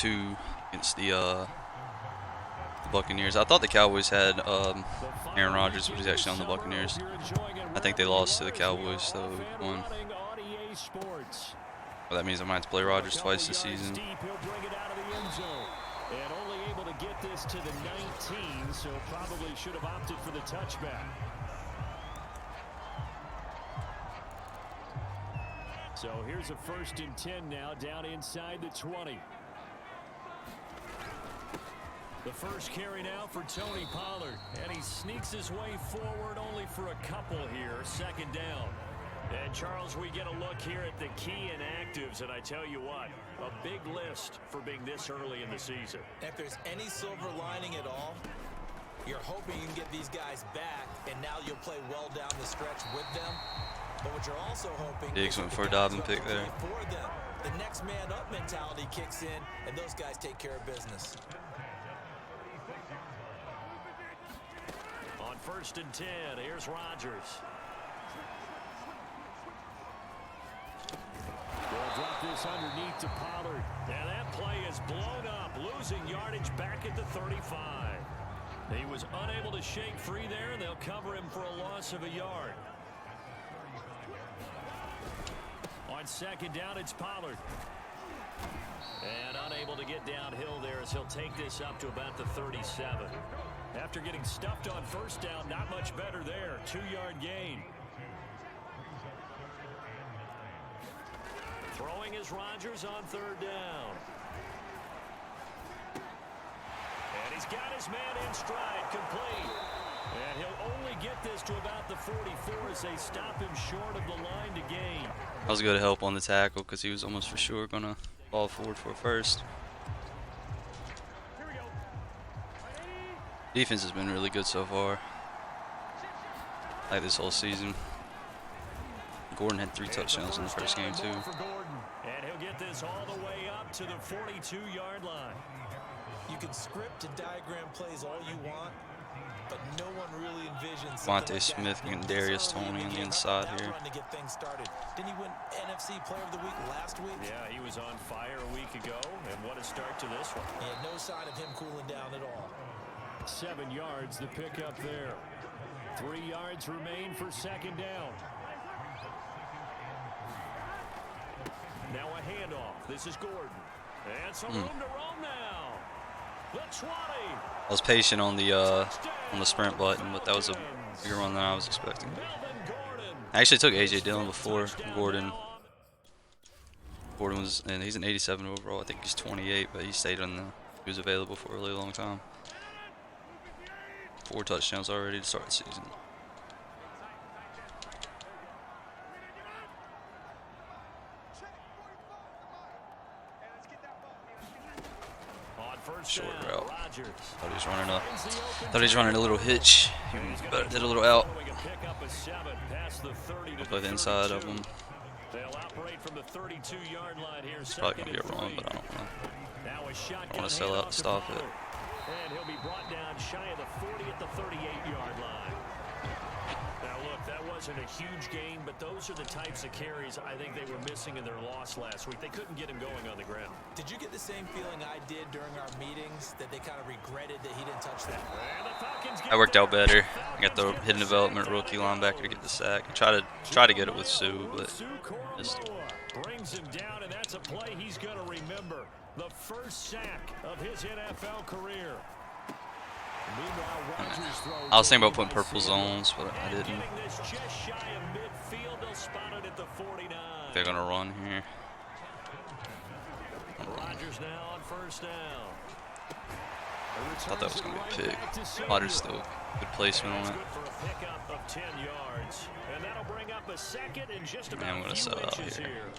2 against the Buccaneers. I thought the Cowboys had Aaron Rodgers, but he's actually on the Buccaneers. I think they lost to the Cowboys, so we won. Well, that means I might have to play Rodgers twice this season. And only able to get this to the 19, so probably should have opted for the touchback. So here's a 1st and 10 now, down inside the 20. The first carry now for Tony Pollard, and he sneaks his way forward only for a couple here, 2nd down. And Charles, we get a look here at the key inactives, and I tell you what, a big list for being this early in the season. If there's any silver lining at all, you're hoping you can get these guys back, and now you'll play well down the stretch with them. But what you're also hoping Diggs went for a Dobbin pick there. For them, the next man up mentality kicks in, and those guys take care of business. On 1st and 10, here's Rodgers. They'll drop this underneath to Pollard. And that play is blown up, losing yardage back at the 35. He was unable to shake free there, and they'll cover him for a loss of a yard. On 2nd down, it's Pollard. And unable to get downhill there as he'll take this up to about the 37. After getting stuffed on 1st down, not much better there. 2-yard gain. Throwing is Rodgers on 3rd down. And he's got his man in stride, complete. And he'll only get this to about the 44 as they stop him short of the line to gain. I was good to help on the tackle because he was almost for sure going to fall forward for a first. Defense has been really good so far. Like this whole season. Gordon had 3 touchdowns in the first game too. And he'll get this all the way up to the 42-yard line. You can script and diagram plays all you want, but no one really envisions Monte Smith and Darius Toney on the inside here. To get things started. Didn't he win NFC Player of the Week last week? Yeah, he was on fire a week ago, and what a start to this one. And no sign of him cooling down at all. 7 yards the pickup there. 3 yards remain for 2nd down. Now a handoff. This is Gordon. And some room to roam now. The 20. I was patient on the sprint button, but that was a bigger one than I was expecting. I actually took A.J. Dillon before Gordon. Gordon was, and he's an 87 overall. I think he's 28, but he stayed on he was available for a really long time. 4 touchdowns already to start the season. Short route. Thought he was running up. Thought he was running a little hitch. He did a little out. I'll play the inside of him. It's probably gonna get wrong, but I don't want to sell out to stop it. And he'll be brought down shy of the 40 at the 38-yard line. Now look, that wasn't a huge gain, but those are the types of carries I think they were missing in their loss last week. They couldn't get him going on the ground. Did you get the same feeling I did during our meetings, that they kind of regretted that he didn't touch that? That worked out better. I got the hidden development rookie linebacker to get the sack. I try to get it with Sue, but just brings him down, and that's a play he's going to remember. The first sack of his NFL career. I was thinking about putting purple zones, but I didn't. They're gonna run here. Rodgers now on 1st down. Thought that was gonna be a pick. Rodgers still good placement on it. Man, I'm gonna set out here.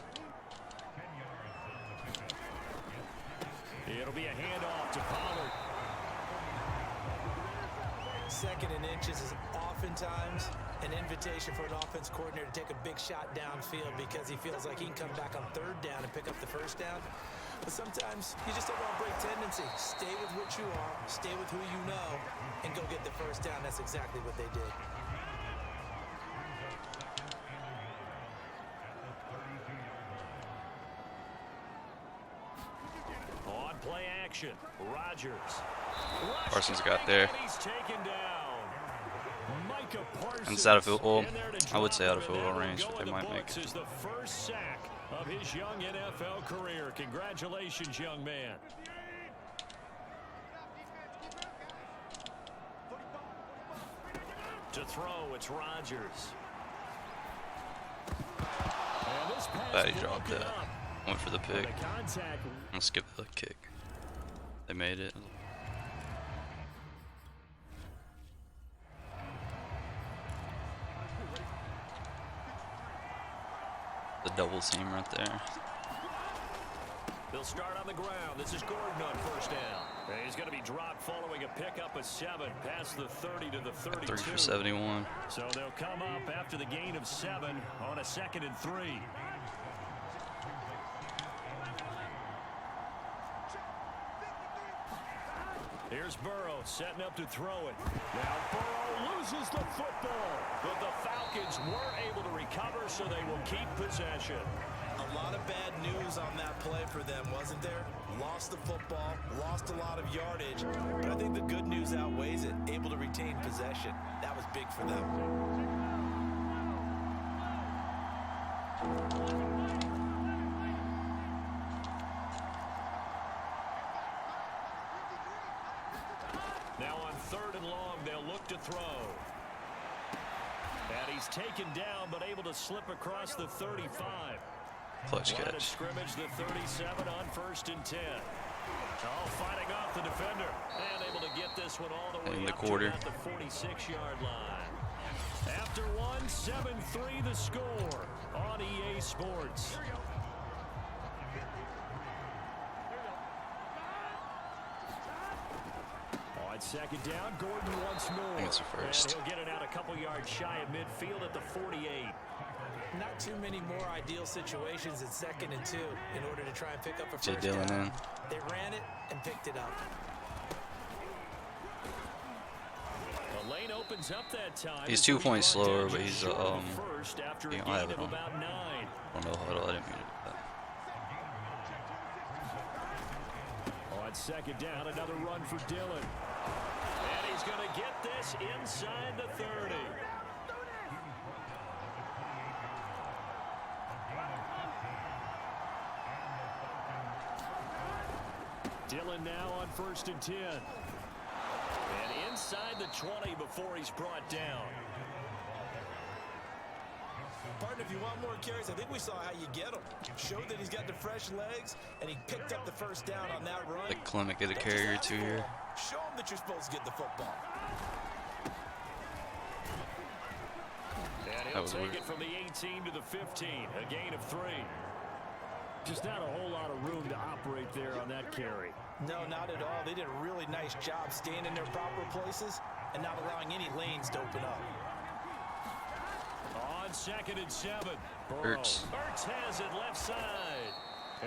It'll be a handoff to Pollard. 2nd and inches is oftentimes an invitation for an offense coordinator to take a big shot downfield because he feels like he can come back on 3rd down and pick up the 1st down. But sometimes you just don't want to break tendency. Stay with what you are, stay with who you know, and go get the 1st down. That's exactly what they did. On On play action, Rodgers. Parsons got there. He's taken down. Micah Parsons. And it's out of field goal. in there to I would drop say out of him, field and goal that will range, go but in they the might make books it. as the first sack of his young NFL career. Congratulations, young man. To throw, it's Rodgers. And this pass Bad he dropped broken that. up. Went for the pick. The contact. I'll skip the kick. They made it. The double team right there. They'll start on the ground. This is Gordon on first down. And he's going to be dropped following a pickup of 7 past the 30 to the 32. 3 for 71. So they'll come up after the gain of 7 on a 2nd and 3. Here's Burrow setting up to throw it. Now Burrow loses the football. But the Falcons were able to recover, so they will keep possession. A lot of bad news on that play for them, wasn't there? Lost the football, lost a lot of yardage, but I think the good news outweighs it. Able to retain possession. That was big for them. Now on 3rd and long, they'll look to throw. And he's taken down, but able to slip across the 35. Clutch Line of catch. scrimmage, the 37 on 1st and 10. All fighting off the defender. And able to get this one all the way In the up quarter. to about the 46-yard line. After 1, 7-3 the score on EA Sports. On 2nd down, Gordon once more. I think it's a first. And he'll get it out a couple yards shy of midfield at the 48. Not too many more ideal situations at 2nd and 2 in order to try and pick up a Jay first Dillon down. in. They ran it and picked it up. The lane opens up that time. He's as 2 we points brought slower, down but just he's short of the first after a I have gain it of on. about 9. I don't know huddle. I didn't mean to do that. On 2nd down, another run for Dillon. And he's going to get this inside the 30. Dillon now on 1st and 10. And inside the 20 before he's brought down. Partner, if you want more carries, I think we saw how you get them. Showed that he's got the fresh legs, and he picked up the first down on that run. Like Clement get a carry or 2 here. Show him that you're supposed to get the football. And he'll That was take weird. it from the 18 to the 15, a gain of 3. Just not a whole lot of room to operate there on that carry. No, not at all. They did a really nice job staying in their proper places and not allowing any lanes to open up. On 2nd and 7, Hurts. Hurts has it left side.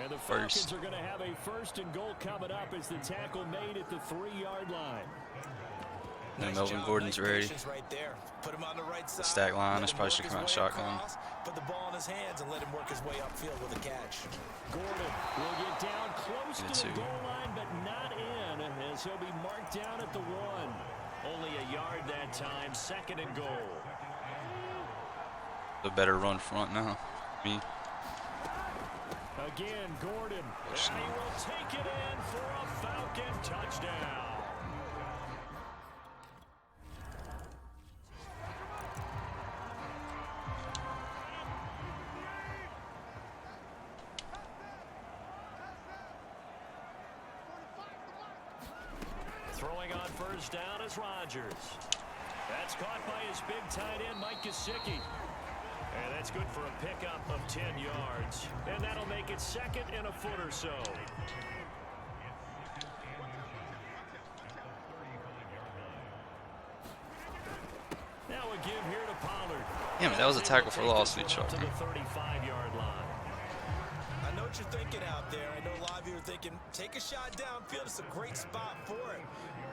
And the Falcons are going to have a 1st and goal coming up as the tackle made at the 3-yard line. And Nice Melvin job, Gordon's nice ready. patience right there. Put him on the right side. stack line. let This him probably work should his come out way shotgun. across, Put the ball in his hands and let him work his way upfield with a catch. Gordon will get down close Me to too. the goal line, but not in, as he'll be marked down at the 1. Only a yard that time, 2nd and goal. The better run front now. Me. Again, Gordon, and he will take it in for a Falcon touchdown. Throwing on 1st down is Rodgers. That's caught by his big tight end, Mike Gesicki. And that's good for a pickup of 10 yards. And that'll make it 2nd and a foot or so. Now a give here to Pollard. Damn it, that was a tackle for loss. Need To chalk. the 35-yard line. I know what you're thinking out there. I know a lot of you are thinking, take a shot downfield. It's a great spot for it.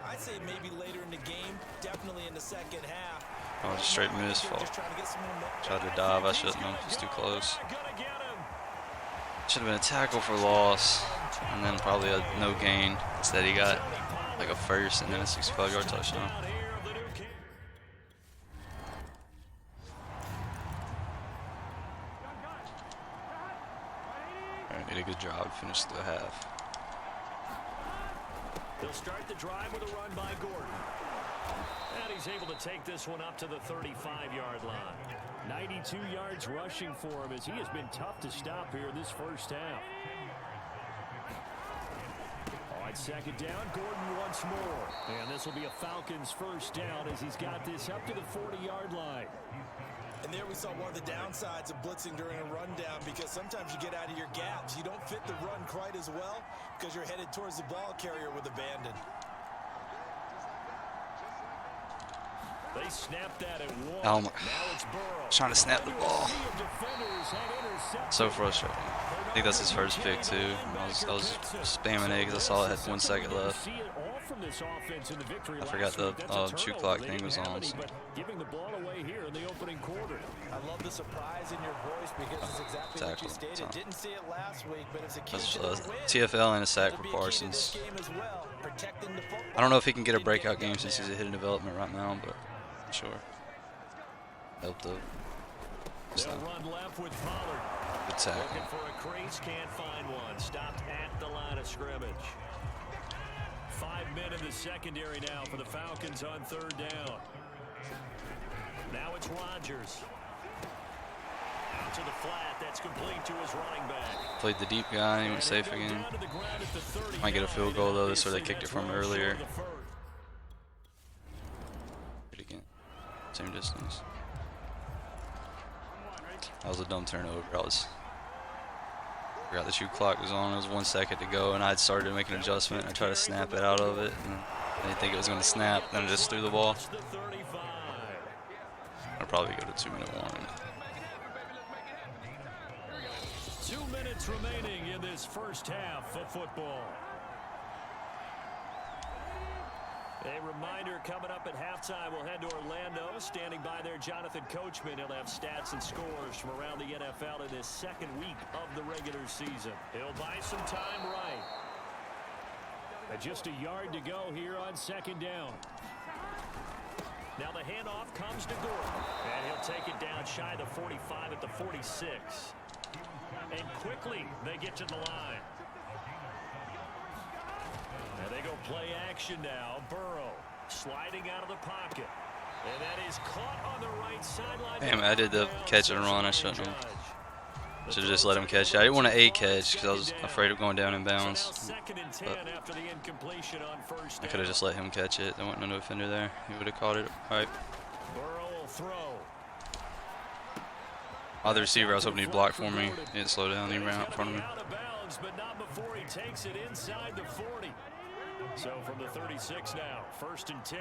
I'd say maybe later in the game, definitely in the 2nd half. Oh, just straight miss. Fault. Just trying to get some momentum. Tried to dive. I shouldn't have. It's too close. Gonna get him. Should have been a tackle for loss. and then probably a no gain. Instead, he got like a first and then a 65-yard touchdown. Alright, did a good job. Finished the half. They'll start the drive with a run by Gordon. And he's able to take this one up to the 35-yard line. 92 yards rushing for him as he has been tough to stop here in this first half. On second down, Gordon once more. And this will be a Falcons first down as he's got this up to the 40-yard line. And there we saw one of the downsides of blitzing during a rundown, because sometimes you get out of your gaps. You don't fit the run quite as well because you're headed towards the ball carrier with abandon. They snapped that at one. Oh my. Now it's Burrow. Trying to snap the ball. So frustrating. I think that's his first pick too. I was spamming it because I saw it had 1 second left. I forgot the shoot clock thing was on. So. Giving the ball away here in the opening quarter. I love the surprise in your voice because it's exactly what you stated. Didn't see it last week, but it's a key to the win. TFL and a sack for Parsons. I don't know if he can get a breakout game since he's a hidden development right now, but sure. Helped though. They'll run left with Pollard. Good tackle. Looking for a crease, can't find one. Stopped at the line of scrimmage. 5 men in the secondary now for the Falcons on third down. Now it's Rodgers. Out to the flat. That's complete to his running back. Played the deep guy. He went safe again. Might get a field goal though. This is where they kicked it from earlier. Again. Same distance. That was a dumb turnover. I forgot the shoot clock was on. It was 1 second to go, and I had started to make an adjustment. I tried to snap it out of it, and I didn't think it was going to snap. Then I just threw the ball. I'll probably go to 2-minute warning. 2 minutes remaining in this first half of football. A reminder coming up at halftime, we'll head to Orlando. Standing by there, Jonathan Coachman. He'll have stats and scores from around the NFL in this second week of the regular season. He'll buy some time right. And just a yard to go here on second down. Now the handoff comes to Gordon. And he'll take it down shy of the 45 at the 46. And quickly they get to the line. And they go play action now. Burrow sliding out of the pocket. And that is caught on the right sideline. Damn, I did the catch and run. I shouldn't have. Should have just let him catch it. I didn't want to catch because I was afraid of going down in bounds. But I could have just let him catch it. There wasn't no defender there. He would have caught it. All right. Burrow will throw. The receiver, I was hoping he'd block for me. He didn't slow down. He ran out in front of me. But not before he takes it inside the 40. So from the 36 now, 1st and 10.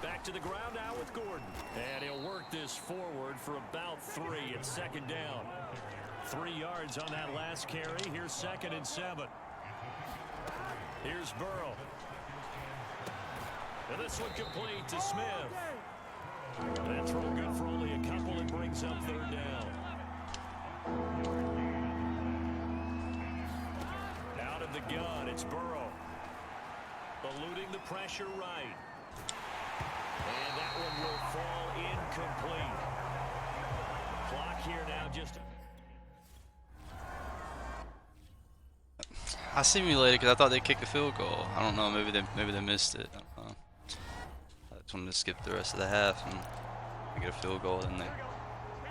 Back to the ground now with Gordon. And he'll work this forward for about 3. It's second down. 3 yards on that last carry. Here's 2nd and 7. Here's Burrow. And this one complete to Smith. That throw good for only a couple and brings up 3rd down. Out of the gun, it's Burrow. Eluding the pressure right. And that one will fall incomplete. Clock here now just... I simulated because I thought they kicked the field goal. I don't know, maybe they missed it. I don't know. I just wanted to skip the rest of the half and get a field goal, and they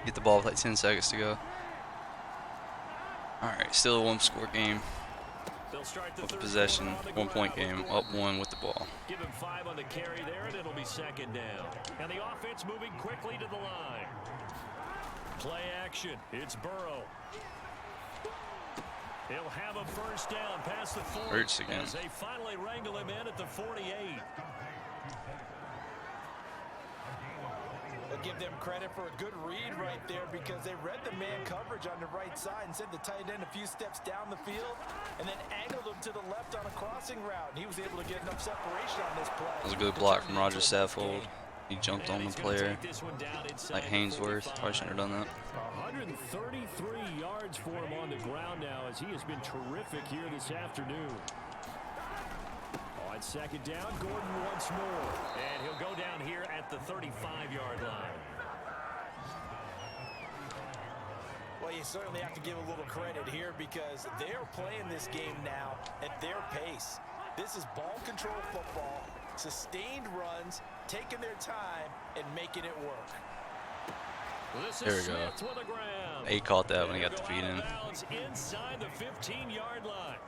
get the ball with like 10 seconds to go. Alright, still a 1-score game. With possession, 1-point game, up 1 with the ball. Give him 5 on the carry there, and it'll be second down. And the offense moving quickly to the line. Play action. It's Burrow. He'll have a first down past the 40. Hurts again. As they finally wrangle him in at the 48. I'll give them credit for a good read right there because they read the man coverage on the right side and sent the tight end a few steps down the field and then angled him to the left on a crossing route. And he was able to get enough separation on this play. That was a good block from Roger Saffold. He jumped on the player like Hainsworth. Probably shouldn't have done that. 133 yards for him on the ground now, as he has been terrific here this afternoon. On second down, Gordon once more. And he'll go down here at the 35-yard line. Well, you certainly have to give a little credit here because they're playing this game now at their pace. This is ball control football, sustained runs, taking their time, and making it work. There we go. He caught that when he got the feet in. Inside the 15-yard line.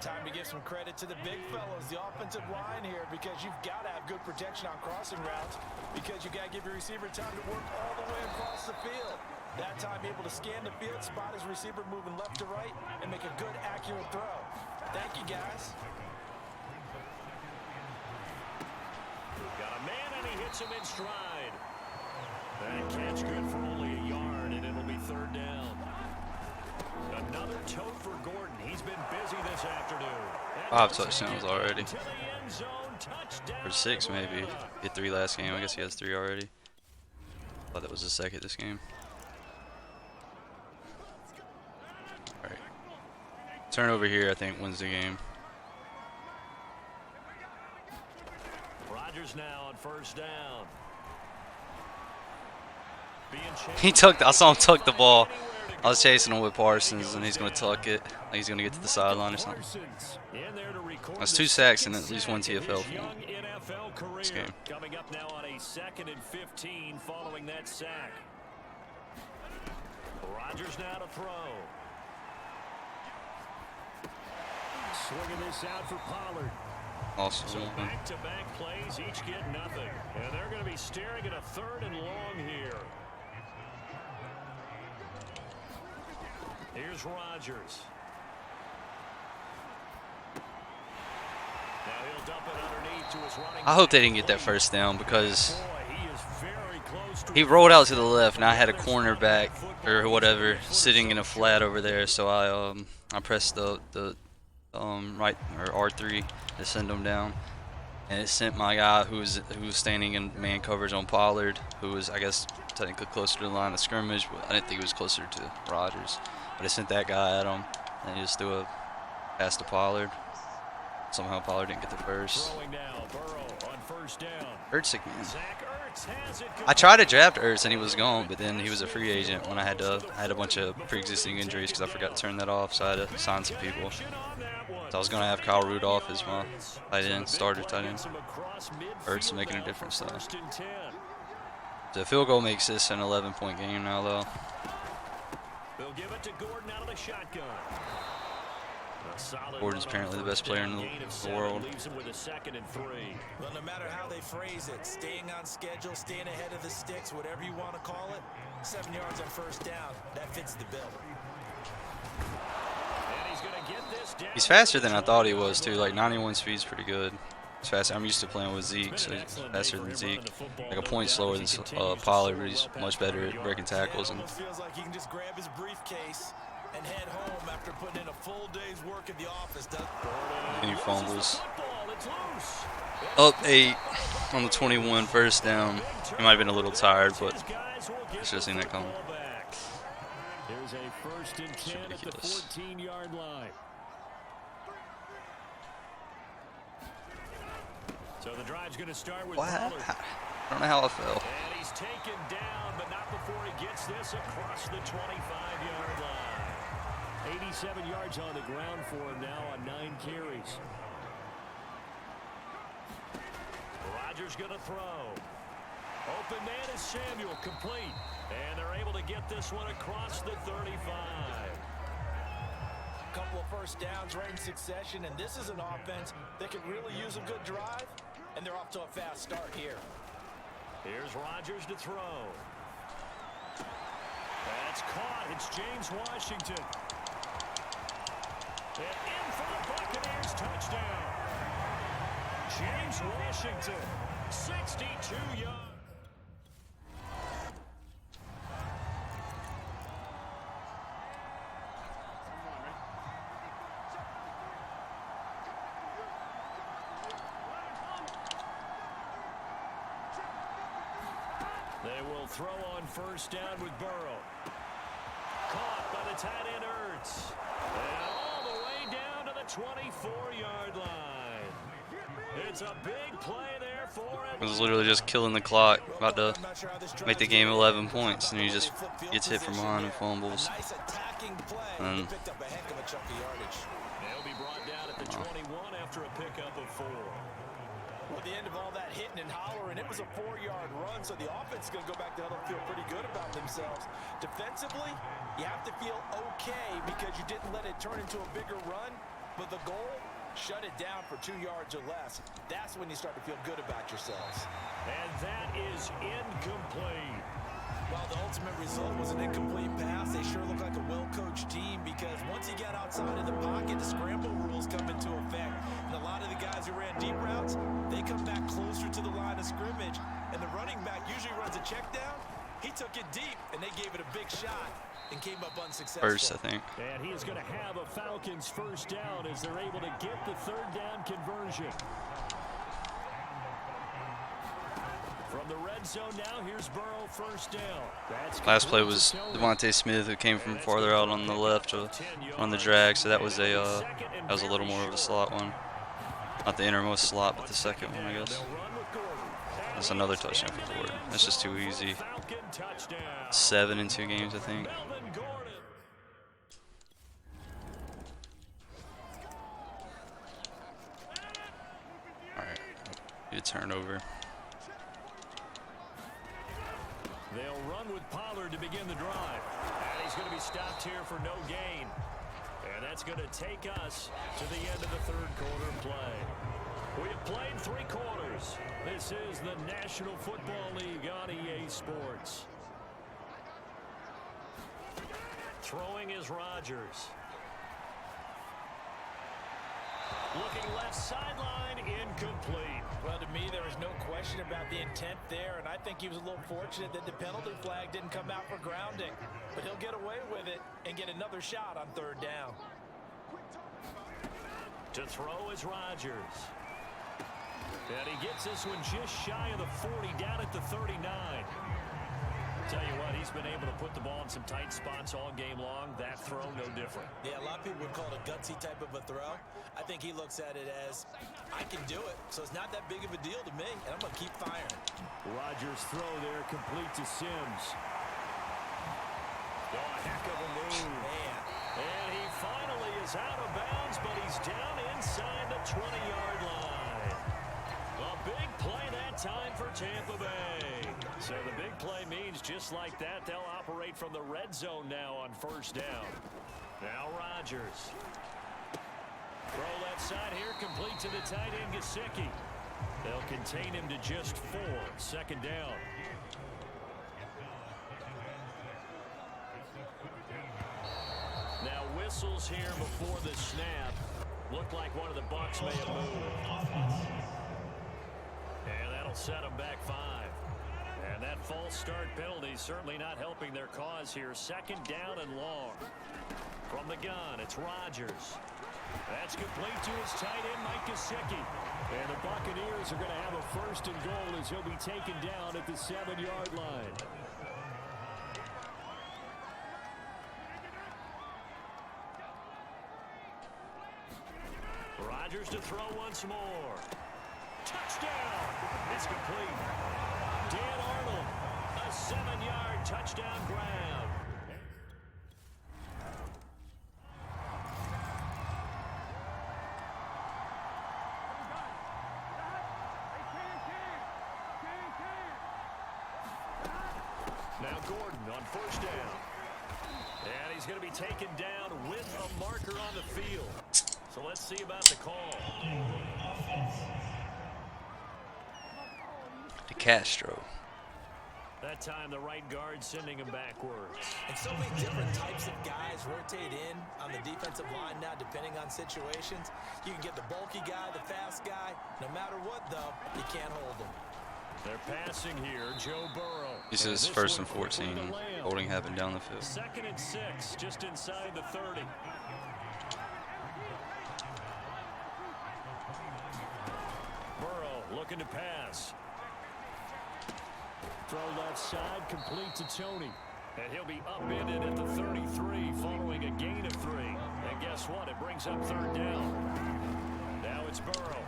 Time to give some credit to the big fellows, the offensive line here, because you've got to have good protection on crossing routes because you got to give your receiver time to work all the way across the field. That time, be able to scan the field, spot his receiver moving left to right, and make a good, accurate throw. Thank you, guys. Got a man, and he hits him in stride. That catch good for only a yard, and it'll be third down. Another tote for Gordon. He's been busy this afternoon. 5 touchdowns already. Or 6 maybe. He had 3 last game. I guess he has 3 already. Thought that was his second this game. Alright. Turnover here I think wins the game. Rodgers now on first down. He tucked. I saw him tuck the ball. I was chasing him with Parsons, and he's going to tuck it. Like he's going to get to the sideline or something. That's 2 sacks and at least 1 TFL for him this game. Coming up now on a 2nd and 15 following that sack. Rodgers now to throw. Swinging this out for Pollard. Also, so back-to-back plays, each get nothing. And they're going to be staring at a 3rd and long here. Here's Rodgers. Now he'll dump it underneath to his running. I hope they didn't get that first down because he rolled out to the left, and I had a cornerback or whatever sitting in a flat over there. So I pressed the right or R3 to send him down, and it sent my guy who was standing in man coverage on Pollard, who was I guess technically closer to the line of scrimmage, but I didn't think he was closer to Rodgers. But I sent that guy at him, and he just threw a pass to Pollard. Somehow Pollard didn't get the first. Ertz again. I tried to draft Ertz and he was gone, but then he was a free agent when I had a bunch of pre-existing injuries because I forgot to turn that off, so I had to sign some people. So I was going to have Kyle Rudolph as my tight end, starter tight end. Ertz making a difference though. The field goal makes this an 11-point game now though. They'll give it to Gordon out of the shotgun. Gordon's apparently the best player in the world. Well, no matter how they phrase it, staying on schedule, staying ahead of the sticks, whatever you want to call it, 7 yards on first down, that fits the bill. He's faster than I thought he was too. Like 91 speed's pretty good. He's fast. I'm used to playing with Zeke, so he's faster than Zeke. Like a point slower than Pollard, but he's much better at breaking tackles. And feels like he can just grab his briefcase and head home after putting in a full day's work at the office. he fumbles. Up 8 on the 21 first down. He might have been a little tired, but I should have seen that coming. There's a 1st and 10 at the 14-yard line. So the drive's going to start with Pollard. I don't know how I fell. And he's taken down, but not before he gets this across the 25-yard line. 87 yards on the ground for him now on 9 carries. Rodgers going to throw. Open man is Samuel, complete. And they're able to get this one across the 35. Couple of first downs right in succession, and this is an offense that could really use a good drive, and they're off to a fast start here. Here's Rodgers to throw. That's caught. It's James Washington. And in for the Buccaneers, touchdown. James Washington, 62 yards. They will throw on first down with Burrow. Caught by the tight end Ertz. And all the way down to the 24-yard line. It's a big play there for it. It was literally just killing the clock, about to make the game 11 points, and he just gets hit from behind and fumbles. And They'll be brought down at the 21 after a pickup of 4. Well, the end of all that hitting and hollering, it was a 4-yard run, so the offense is going to go back to huddle and feel pretty good about themselves. Defensively, you have to feel okay because you didn't let it turn into a bigger run, but the goal, shut it down for 2 yards or less. That's when you start to feel good about yourselves. And that is incomplete. Well, the ultimate result was an incomplete pass. They sure look like a well-coached team because once he got outside of the pocket, the scramble rules come into effect. And a lot of the guys who ran deep routes, they come back closer to the line of scrimmage. And the running back usually runs a check down. He took it deep, and they gave it a big shot and came up unsuccessful. first, I think. And he is going to have a Falcons first down as they're able to get the third down conversion. From the red zone now, here's Burrow first down. Last play was Devontae Smith, who came from farther out on the left on the drag, so that was a little more of a slot one. Not the innermost slot, but the second one, I guess. That's another touchdown for Gordon. That's just too easy. 7 in 2 games, I think. Alright, good turnover. They'll run with Pollard to begin the drive. And he's going to be stopped here for no gain. And that's going to take us to the end of the third quarter play. We have played 3 quarters. This is the National Football League on EA Sports. Throwing is Rodgers. Looking left sideline, incomplete. Well, to me, there was no question about the intent there, and I think he was a little fortunate that the penalty flag didn't come out for grounding. But he'll get away with it and get another shot on third down. To throw is Rodgers. And he gets this one just shy of the 40, down at the 39. Tell you what, he's been able to put the ball in some tight spots all game long. That throw, no different. Yeah, a lot of people would call it a gutsy type of a throw. I think he looks at it as, I can do it, so it's not that big of a deal to me, and I'm going to keep firing. Rodgers' throw there complete to Sims. Oh, a heck of a move. Man. And he finally is out of bounds, but he's down inside the 20-yard line. A big play that time for Tampa Bay. So the big play means just like that, they'll operate from the red zone now on first down. Now Rodgers. Throw left side here, complete to the tight end, Gesicki. They'll contain him to just 4. Second down. Now whistles here before the snap. Looked like one of the Bucs may have moved. And that'll set them back 5. And that false start penalty certainly not helping their cause here. Second down and long. From the gun, it's Rodgers. That's complete to his tight end, Mike Gesicki. And the Buccaneers are going to have a first and goal as he'll be taken down at the 7-yard line. Rodgers to throw once more. Touchdown! It's complete. Dan Arnold, a 7-yard touchdown grab. Now Gordon on first down. And he's going to be taken down with a marker on the field. So let's see about the call. De Castro. That time the right guard sending him backwards. And so many different types of guys rotate in on the defensive line now, depending on situations. You can get the bulky guy, the fast guy. No matter what, though, you can't hold them. They're passing here, Joe Burrow. This is first and 14. Holding happened down the field. 2nd and 6, just inside the 30. Burrow looking to pass. Throw left side, complete to Tony. And he'll be upended at the 33 following a gain of 3. And guess what? It brings up third down. Now it's Burrow.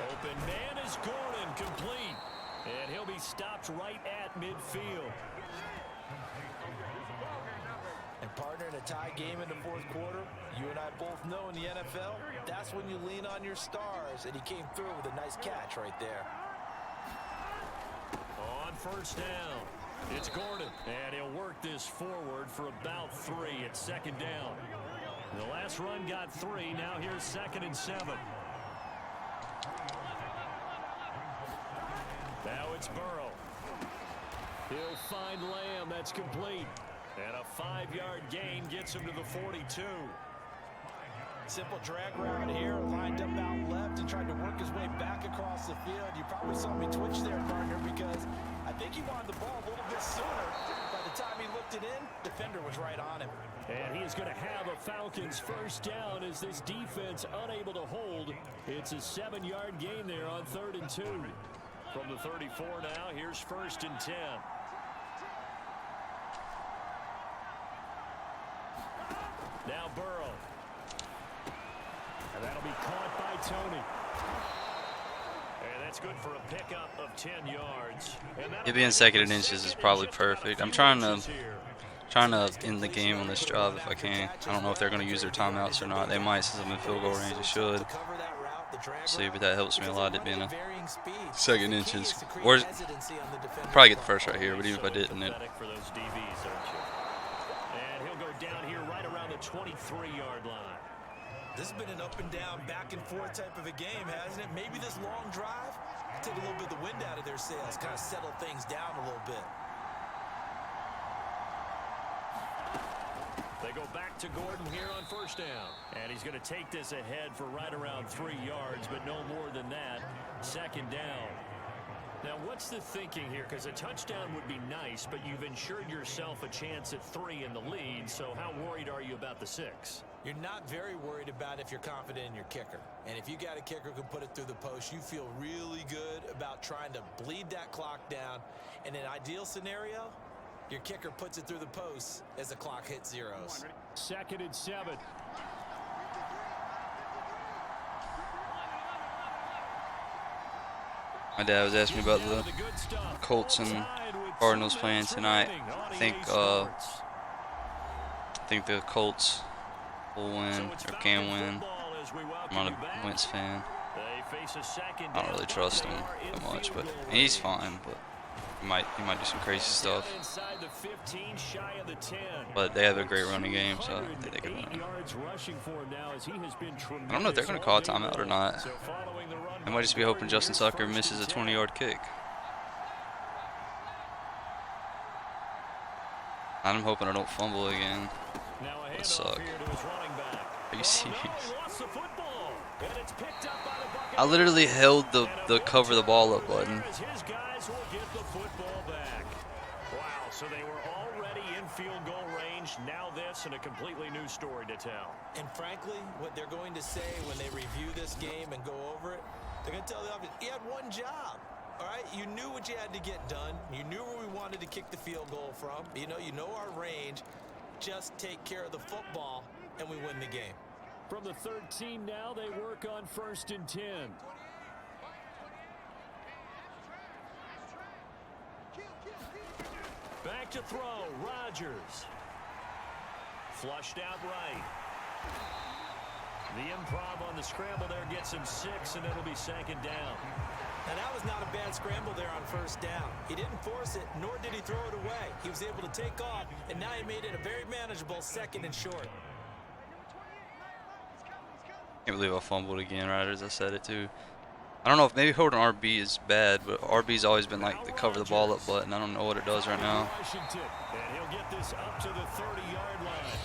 Open man is Gordon, complete. And he'll be stopped right at midfield. And partner, in a tie game in the fourth quarter, you and I both know in the NFL, that's when you lean on your stars. And he came through with a nice catch right there. On first down, it's Gordon. And he'll work this forward for about 3 at second down. The last run got 3. Now here's 2nd and 7. Now it's Burrow. He'll find Lamb. That's complete. And a 5-yard gain gets him to the 42. Simple drag route here, lined up out left and tried to work his way back across the field. You probably saw me twitch there, partner, because I think he wanted the ball a little bit sooner. By the time he looked it in, defender was right on him. And he is going to have a Falcons first down as this defense unable to hold. It's a 7-yard gain there on 3rd and 2. From the 34 now, here's 1st and 10. Now Burrow. And that'll be caught by Tony. And that's good for a pickup of 10 yards. It being 2nd and inches is probably perfect. I'm trying to end the game on this drive if I can. I don't know if they're going to use their timeouts or not. They might, since I'm in field goal range. It should. See, but that helps me a lot. It being a 2nd inches. Or probably get the first right here, but even if I didn't, it. And he'll go down here right around the 23-yard line. This has been an up and down, back and forth type of a game, hasn't it? Maybe this long drive take a little bit of the wind out of their sails, kind of settle things down a little bit. They go back to Gordon here on first down. And he's going to take this ahead for right around 3 yards, but no more than that. 2nd down. Now, what's the thinking here? Because a touchdown would be nice, but you've ensured yourself a chance at 3 in the lead. So how worried are you about the 6? You're not very worried about if you're confident in your kicker. And if you got a kicker who can put it through the post, you feel really good about trying to bleed that clock down. In an ideal scenario, your kicker puts it through the post as the clock hits zeros. 2nd and 7. My dad was asking me about the Colts and Cardinals playing tonight. I think the Colts will win or can win. I'm not a Wentz fan. I don't really trust him that much, but he's fine. But he might do some crazy stuff. But they have a great running game, so I think they can win. I don't know if they're going to call a timeout or not. I might just be hoping Justin Tucker misses a 20-yard kick. I'm hoping I don't fumble again. That would suck. Are you serious? I literally held the cover the ball up button. Wow, so they were already in field goal range. Now this and a completely new story to tell. And frankly, what they're going to say when they review this game and go over it, they're going to tell the offense, he had one job. All right, you knew what you had to get done. You knew where we wanted to kick the field goal from. You know our range. Just take care of the football, and we win the game. From the 13 now, they work on 1st and 10. Back to throw, Rodgers. Flushed out right. The improv on the scramble there gets him 6, and it'll be 2nd down. And that was not a bad scramble there on 1st down. He didn't force it, nor did he throw it away. He was able to take off, and now he made it a very manageable 2nd and short. Can't believe I fumbled again, right as I said it too. I don't know if maybe holding RB is bad, but RB's always been like the cover the ball up button. I don't know what it does right now. And he'll get this up to the 30-yard line.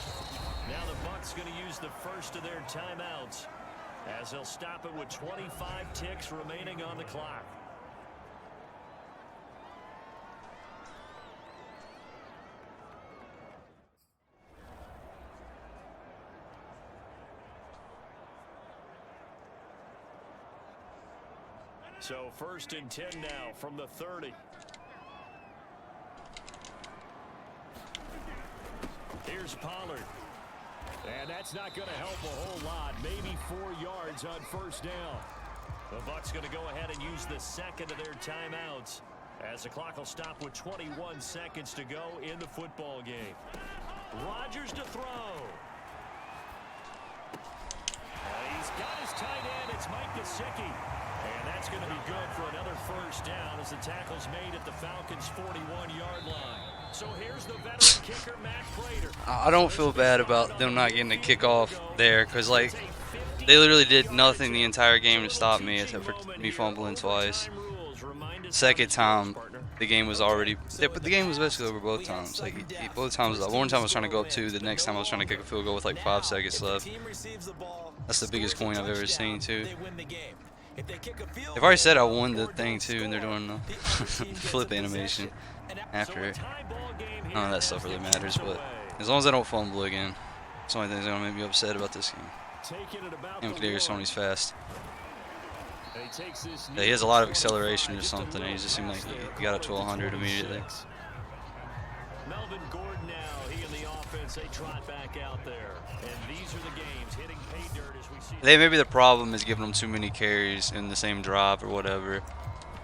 Now the Bucs going to use the first of their timeouts, as they'll stop it with 25 ticks remaining on the clock. So 1st and 10 now from the 30. Here's Pollard. And that's not going to help a whole lot. Maybe 4 yards on first down. The Bucs going to go ahead and use the second of their timeouts, as the clock will stop with 21 seconds to go in the football game. Rodgers to throw. He's got his tight end. It's Mike Gesicki. And that's going to be good for another first down as the tackle's made at the Falcons' 41-yard line. So here's the veteran kicker, Matt Prater. I don't feel bad about them not getting the kickoff there, because, like, they literally did nothing the entire game to stop me except for me fumbling twice. Second time, the game was already, but the game was basically over both times. Like, both times, one time I was trying to go up 2, the next time I was trying to kick a field goal with like 5 seconds left. That's the biggest coin I've ever seen, too. They've already said I won the thing, too, and they're doing the flip animation after it. None of that stuff really matters, but as long as I don't fumble again, it's the only thing that's going to make me upset about this game. And Kadarius Toney's fast. Yeah, he has a lot of acceleration or something, and he just seemed like he got up to 100 immediately. Melvin Gordon now, he and the offense, they trot back out there. And these are the games hitting pay dirt as we see. Maybe the problem is giving them too many carries in the same drive or whatever,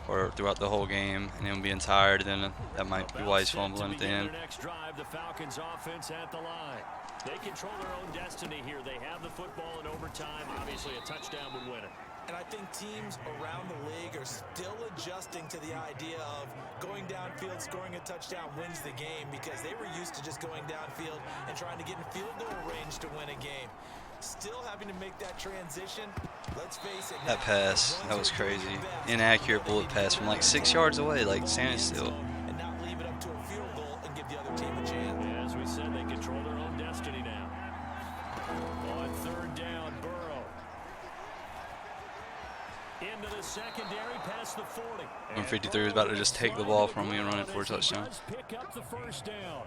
or throughout the whole game, and him being tired, then that might be why he's fumbling at the end. Next drive, the Falcons offense at the line. They control their own destiny here. They have the football in overtime. Obviously, a touchdown would win it. And I think teams around the league are still adjusting to the idea of going downfield, scoring a touchdown wins the game, because they were used to just going downfield and trying to get in field goal range to win a game. Still having to make that transition. Let's face it. That pass, that was crazy. Inaccurate bullet pass from like 6 yards away, like standing still. And not leave it up to a field goal and give the other team a chance. Yeah, as we said, they control their own destiny now. On third down, Burrow. Into the secondary, past the 40. 153 was about to just take the ball from me and run it for a touchdown. Pick up the first down.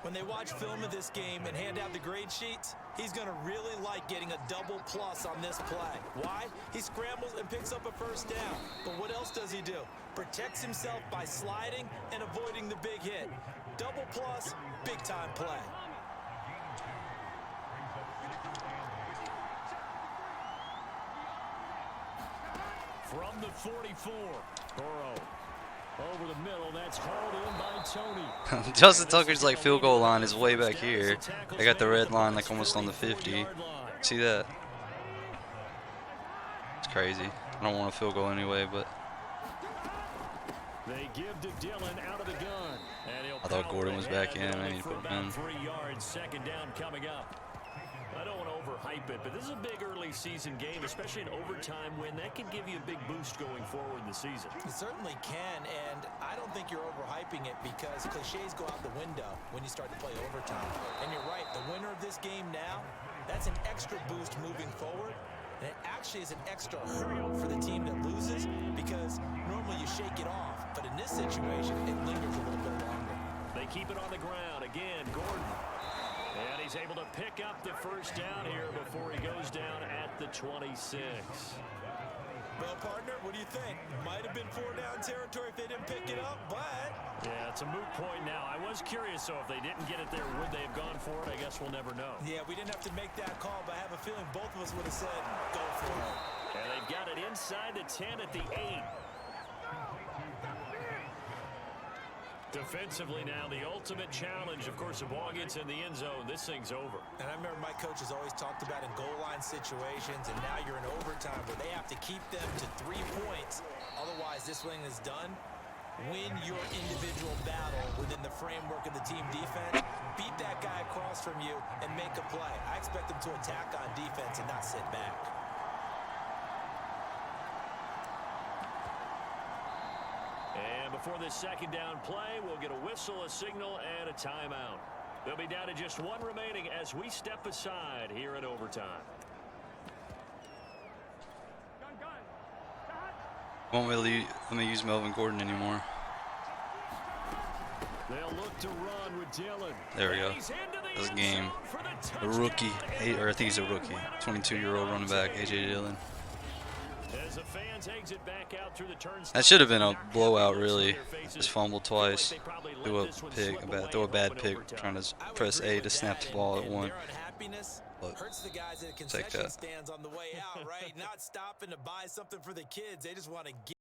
When they watch film of this game and hand out the grade sheets, he's going to really like getting a double plus on this play. Why? He scrambles and picks up a first down. But what else does he do? Protects himself by sliding and avoiding the big hit. Double plus, big time play. From the 44, Burrow. Over the middle, that's hauled in by Tony. Justin Tucker's like field goal line is way back here. They got the red line like almost on the 50. See that? It's crazy. I don't want a field goal anyway, but they give to Dillon out of the gun. I thought Gordon was back in. I need to put him in. 3 yards, second down coming up. I don't want to overhype it, but this is a big early season game, especially an overtime win. That can give you a big boost going forward in the season. It certainly can, and I don't think you're overhyping it, because cliches go out the window when you start to play overtime. And you're right, the winner of this game now, that's an extra boost moving forward. And it actually is an extra hurdle for the team that loses, because normally you shake it off, but in this situation, it lingers a little bit longer. They keep it on the ground. Again, Gordon. And he's able to pick up the first down here before he goes down at the 26. Well, partner, what do you think? Might have been 4 down territory if they didn't pick it up, but... Yeah, it's a moot point now. I was curious, so if they didn't get it there, would they have gone for it? I guess we'll never know. Yeah, we didn't have to make that call, but I have a feeling both of us would have said, go for it. And they've got it inside the 10 at the 8. Defensively now, the ultimate challenge. Of course, the ball gets in the end zone. This thing's over. And I remember my coaches always talked about in goal line situations, and now you're in overtime where they have to keep them to 3 points. Otherwise, this thing is done. Win your individual battle within the framework of the team defense. Beat that guy across from you and make a play. I expect them to attack on defense and not sit back. And before this second down play, we'll get a whistle, a signal, and a timeout. They'll be down to just 1 remaining as we step aside here in overtime. won't really let me use Melvin Gordon anymore. They'll look to run with Dillon. There we go. That's a game. A rookie, or I think he's a rookie, 22-year-old running back, A.J. Dillon. As the fans exit back out through the turnstile. That should have been a blowout, really. Just fumbled twice. Threw a bad pick trying to press A to snap the ball at one. But hurts the guys at the take concession that. stands on the way out, right? Not stopping to buy something for the kids. They just want to get